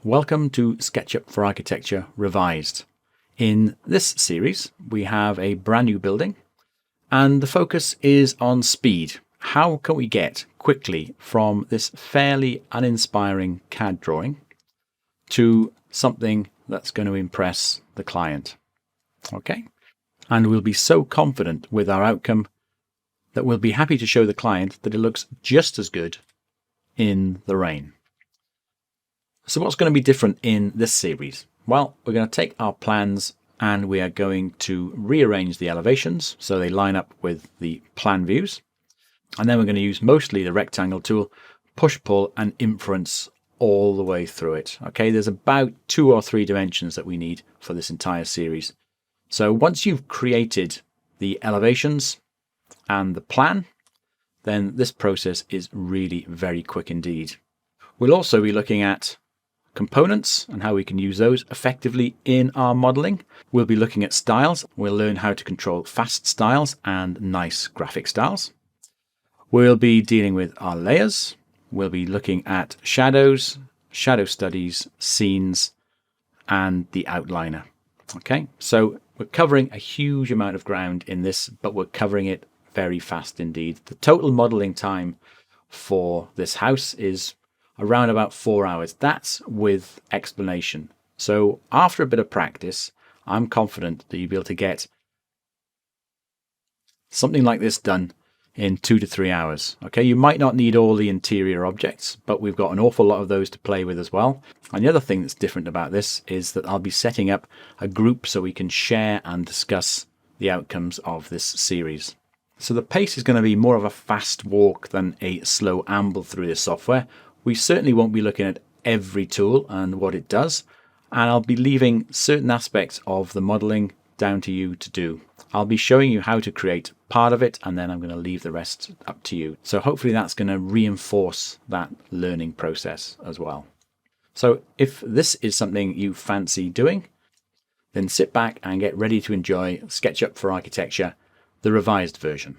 Welcome to SketchUp for Architecture Revised. In this series, we have a brand new building, and the focus is on speed. How can we get quickly from this fairly uninspiring CAD drawing to something that's going to impress the client? Okay, and we'll be so confident with our outcome that we'll be happy to show the client that it looks just as good in the rain. So what's going to be different in this series? Well, we're going to take our plans and we are going to rearrange the elevations so they line up with the plan views. And then we're going to use mostly the rectangle tool, push, pull and inference all the way through it. Okay, there's about 2 or 3 dimensions that we need for this entire series. So once you've created the elevations and the plan, then this process is really very quick indeed. We'll also be looking at components and how we can use those effectively in our modeling. We'll be looking at styles. We'll learn how to control fast styles and nice graphic styles. We'll be dealing with our layers. We'll be looking at shadows, shadow studies, scenes, and the outliner. Okay, so we're covering a huge amount of ground in this, but we're covering it very fast indeed. The total modeling time for this house is around about 4 hours. That's with explanation. So after a bit of practice, I'm confident that you'll be able to get something like this done in 2 to 3 hours. Okay, you might not need all the interior objects, but we've got an awful lot of those to play with as well. And the other thing that's different about this is that I'll be setting up a group so we can share and discuss the outcomes of this series. So the pace is going to be more of a fast walk than a slow amble through this software. We certainly won't be looking at every tool and what it does, and I'll be leaving certain aspects of the modeling down to you to do. I'll be showing you how to create part of it, and then I'm going to leave the rest up to you. So hopefully that's going to reinforce that learning process as well. So if this is something you fancy doing, then sit back and get ready to enjoy SketchUp for Architecture, the revised version.